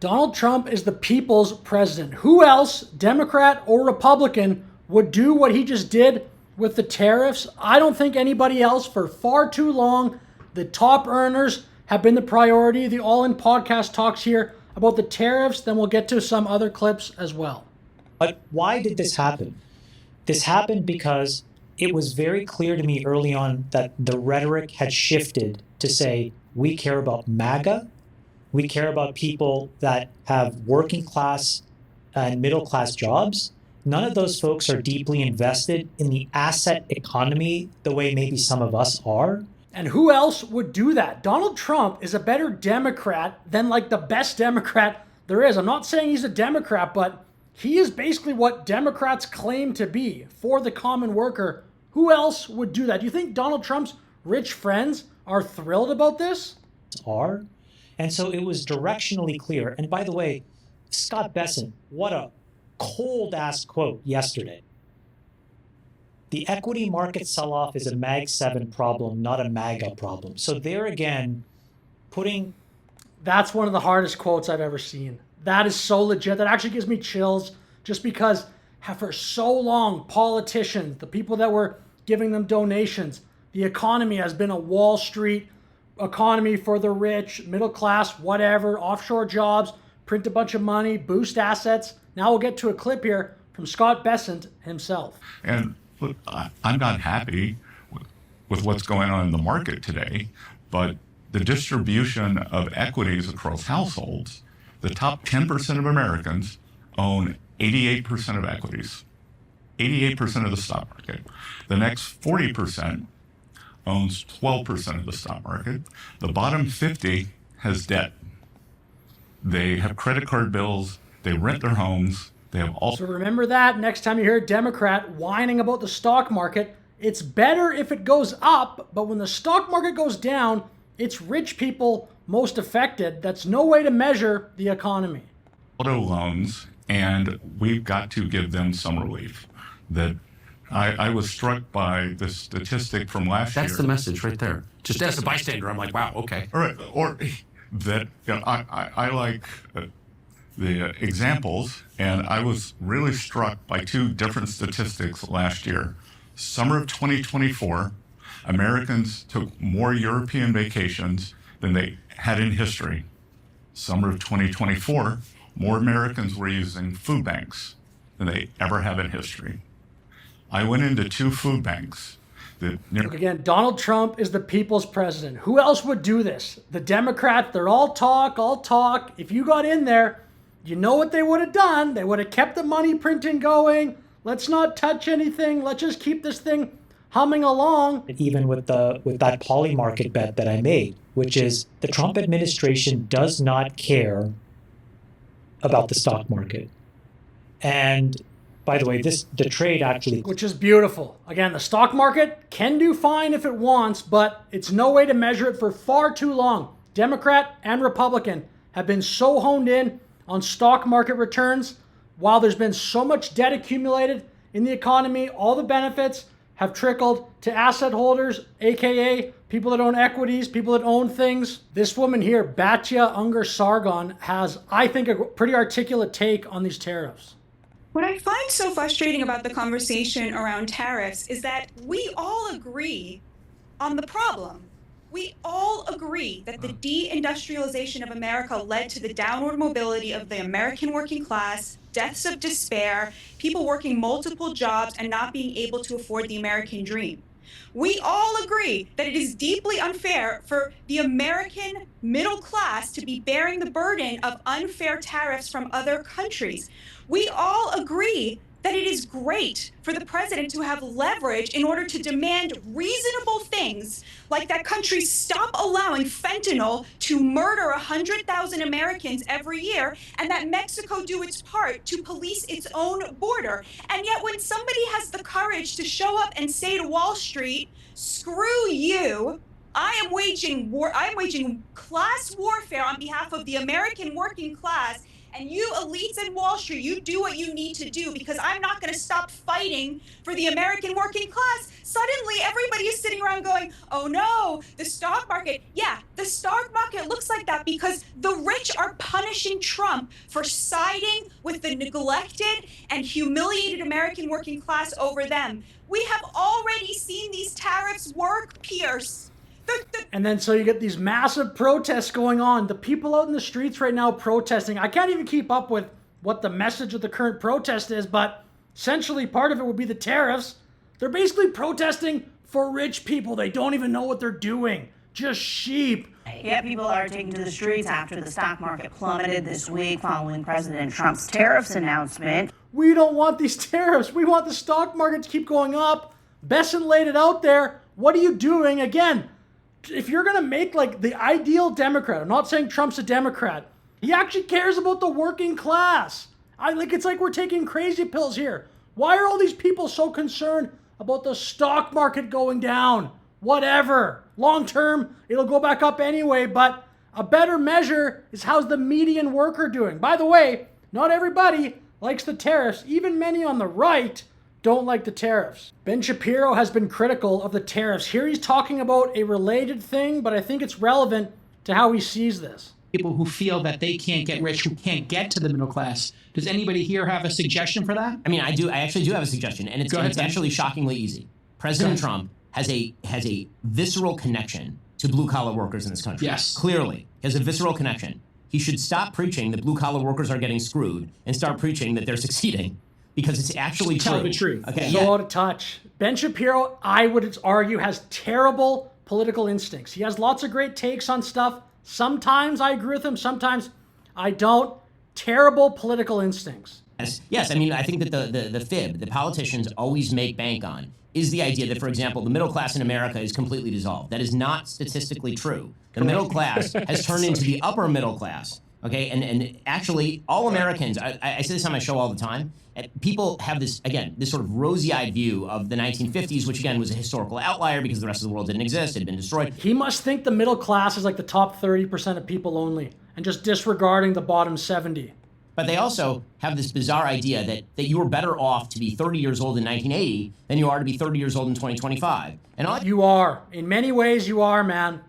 Donald Trump is the people's president. Who else, Democrat or Republican, would do what he just did with the tariffs? I don't think anybody else for far too long. The top earners have been the priority. The All In podcast talks here about the tariffs. Then we'll get to some other clips as well. But why did this happen? This happened because it was very clear to me early on that the rhetoric had shifted to say, we care about MAGA. We care about people that have working class and middle class jobs. None of those folks are deeply invested in the asset economy the way maybe some of us are. And who else would do that? Donald Trump is a better Democrat than like the best Democrat there is. I'm not saying he's a Democrat, but he is basically what Democrats claim to be for the common worker. Who else would do that? Do you think Donald Trump's rich friends are thrilled about this? Are. And so it was directionally clear. And by the way, Scott Bessent, what a cold ass quote yesterday. The equity market sell-off is a Mag 7 problem, not a MAGA problem. So there again, That's one of the hardest quotes I've ever seen. That is so legit. That actually gives me chills just because for so long, politicians, the people that were giving them donations, the economy has been a Wall Street economy for the rich, middle class, whatever, offshore jobs, print a bunch of money, boost assets. Now we'll get to a clip here from Scott Bessent himself. And look, I'm not happy with what's going on in the market today, but the distribution of equities across households, the top 10% of Americans own 88% of equities, 88% of the stock market. The next 40% owns 12% of the stock market. The bottom 50 has debt. They have credit card bills. They rent their homes. They have all. So remember that next time you hear a Democrat whining about the stock market, it's better if it goes up, but when the stock market goes down, it's rich people most affected. That's no way to measure the economy. Auto loans, and we've got to give them some relief. That I was struck by the statistic from last year. That's the message right there. Just as a bystander, I'm like, wow, okay. All right, or that I like the examples, and I was really struck by two different statistics last year. Summer of 2024, Americans took more European vacations than they had in history. Summer of 2024, more Americans were using food banks than they ever have in history. I went into two food banks. Look again, Donald Trump is the people's president. Who else would do this? The Democrats, they're all talk, all talk. If you got in there, you know what they would have done. They would have kept the money printing going. Let's not touch anything. Let's just keep this thing humming along. Even with that poly market bet that I made, which is the Trump administration does not care about the stock market. And by the way, the trade actually... Which is beautiful. Again, the stock market can do fine if it wants, but it's no way to measure it for far too long. Democrat and Republican have been so honed in on stock market returns. While there's been so much debt accumulated in the economy, all the benefits have trickled to asset holders, aka people that own equities, people that own things. This woman here, Batya Ungar-Sargon, has, I think, a pretty articulate take on these tariffs. What I find so frustrating about the conversation around tariffs is that we all agree on the problem. We all agree that the deindustrialization of America led to the downward mobility of the American working class, deaths of despair, people working multiple jobs and not being able to afford the American dream. We all agree that it is deeply unfair for the American middle class to be bearing the burden of unfair tariffs from other countries. We all agree that it is great for the president to have leverage in order to demand reasonable things like that countries stop allowing fentanyl to murder 100,000 Americans every year, and that Mexico do its part to police its own border. And yet when somebody has the courage to show up and say to Wall Street, screw you, I am waging class warfare on behalf of the American working class, And you elites in Wall Street, you do what you need to do, because I'm not going to stop fighting for the American working class. Suddenly, everybody is sitting around going, oh no, the stock market. Yeah, the stock market looks like that because the rich are punishing Trump for siding with the neglected and humiliated American working class over them. We have already seen these tariffs work, Pierce. And then so you get these massive protests going on. The people out in the streets right now protesting. I can't even keep up with what the message of the current protest is, but essentially part of it would be the tariffs. They're basically protesting for rich people. They don't even know what they're doing. Just sheep. Yet people are taking to the streets after the stock market plummeted this week following President Trump's tariffs announcement. We don't want these tariffs. We want the stock market to keep going up. Besson laid it out there. What are you doing? Again, if you're going to make like the ideal Democrat, I'm not saying Trump's a Democrat, he actually cares about the working class. It's like we're taking crazy pills here. Why are all these people so concerned about the stock market going down? Whatever. Long term, it'll go back up anyway, but a better measure is how's the median worker doing. By the way, not everybody likes the tariffs. Even many on the right don't like the tariffs. Ben Shapiro has been critical of the tariffs. Here he's talking about a related thing, but I think it's relevant to how he sees this. People who feel that they can't get rich, who can't get to the middle class. Does anybody here have a suggestion for that? I mean, I do. I actually do have a suggestion, and it's actually shockingly easy. President Trump has a visceral connection to blue-collar workers in this country. Yes. Clearly, he has a visceral connection. He should stop preaching that blue-collar workers are getting screwed and start preaching that they're succeeding, because it's actually true. Tell the truth. Okay. So out of touch. Ben Shapiro, I would argue, has terrible political instincts. He has lots of great takes on stuff. Sometimes I agree with him. Sometimes I don't. Terrible political instincts. Yes. I mean, I think that the fib, the politicians always make bank on, is the idea that, for example, the middle class in America is completely dissolved. That is not statistically true. The middle class has turned into the upper middle class. Okay, and actually, all Americans, I say this on my show all the time, people have this, again, this sort of rosy-eyed view of the 1950s, which, again, was a historical outlier because the rest of the world didn't exist, it had been destroyed. He must think the middle class is like the top 30% of people only, and just disregarding the bottom 70. But they also have this bizarre idea that you were better off to be 30 years old in 1980 than you are to be 30 years old in 2025. And all You are. In many ways, you are, man.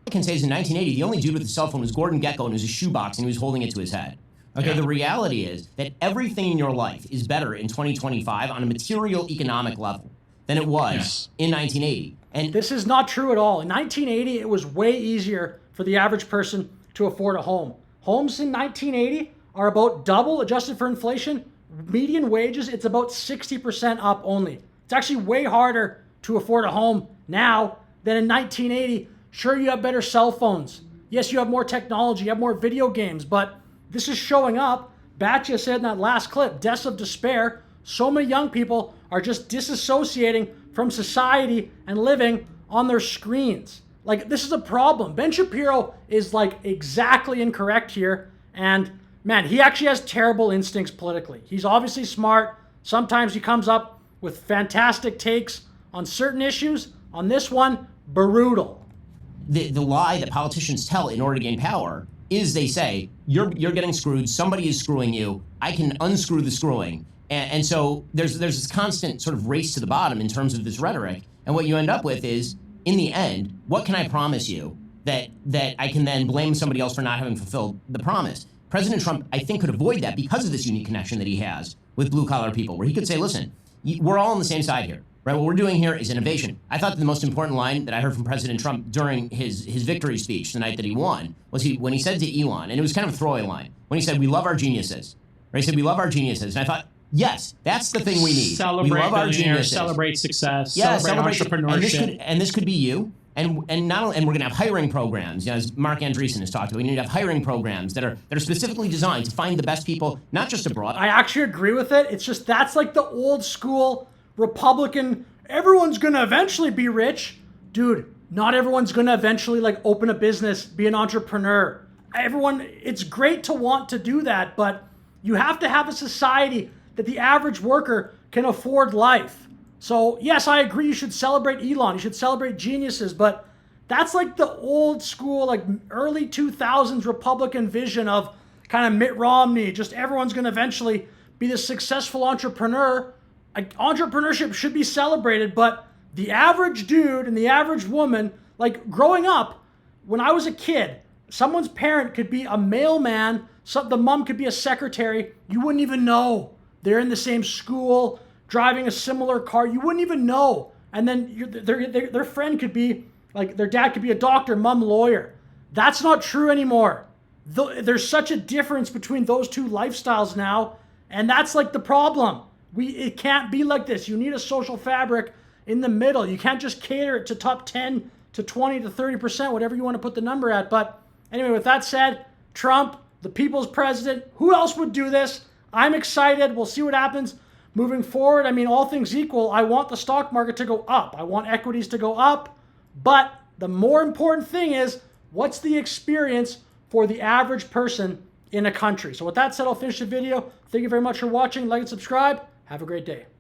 I can say is in 1980, the only dude with a cell phone was Gordon Gekko, and it was a shoebox, and he was holding it to his head. Okay, The reality is that everything in your life is better in 2025 on a material economic level than it was in 1980. And This is not true at all. In 1980, it was way easier for the average person to afford a home. Homes in 1980 are about double adjusted for inflation. Median wages, it's about 60% up only. It's actually way harder to afford a home now than in 1980. Sure, you have better cell phones. Yes, you have more technology, you have more video games, but this is showing up. Batya said in that last clip, deaths of despair. So many young people are just disassociating from society and living on their screens. Like, this is a problem. Ben Shapiro is like exactly incorrect here. And man, he actually has terrible instincts politically. He's obviously smart. Sometimes he comes up with fantastic takes on certain issues. On this one, brutal. the lie that politicians tell in order to gain power is they say, you're getting screwed, somebody is screwing you, I can unscrew the screwing. And so there's this constant sort of race to the bottom in terms of this rhetoric. And what you end up with is, in the end, what can I promise you that I can then blame somebody else for not having fulfilled the promise? President Trump, I think, could avoid that because of this unique connection that he has with blue-collar people, where he could say, listen, we're all on the same side here. Right, what we're doing here is innovation. I thought that the most important line that I heard from President Trump during his victory speech the night that he won was when he said to Elon, and it was kind of a throwaway line, when he said, we love our geniuses. Right, he said, we love our geniuses. And I thought, yes, that's the thing we need. Celebrate we love our billionaires, geniuses. celebrate success, Celebrate entrepreneurship. And this could be you. And we're going to have hiring programs, as Mark Andreessen has talked about. We need to have hiring programs that are specifically designed to find the best people, not just abroad. I actually agree with it. It's just that's like the old school Republican, everyone's going to eventually be rich. Dude, not everyone's going to eventually like open a business, be an entrepreneur. Everyone, it's great to want to do that, but you have to have a society that the average worker can afford life. So yes, I agree you should celebrate Elon, you should celebrate geniuses, but that's like the old school, like early 2000s Republican vision of kind of Mitt Romney, just everyone's going to eventually be this successful entrepreneur. Entrepreneurship should be celebrated, but the average dude and the average woman, like growing up, when I was a kid, someone's parent could be a mailman, the mom could be a secretary. You wouldn't even know. They're in the same school, driving a similar car. You wouldn't even know. And then their friend could be, like their dad could be a doctor, mom lawyer. That's not true anymore. There's such a difference between those two lifestyles now, and that's like the problem. It can't be like this. You need a social fabric in the middle. You can't just cater it to top 10 to 20 to 30%, whatever you want to put the number at. But anyway, with that said, Trump, the people's president, who else would do this? I'm excited. We'll see what happens moving forward. I mean, all things equal, I want the stock market to go up. I want equities to go up. But the more important thing is, what's the experience for the average person in a country? So with that said, I'll finish the video. Thank you very much for watching. Like and subscribe. Have a great day.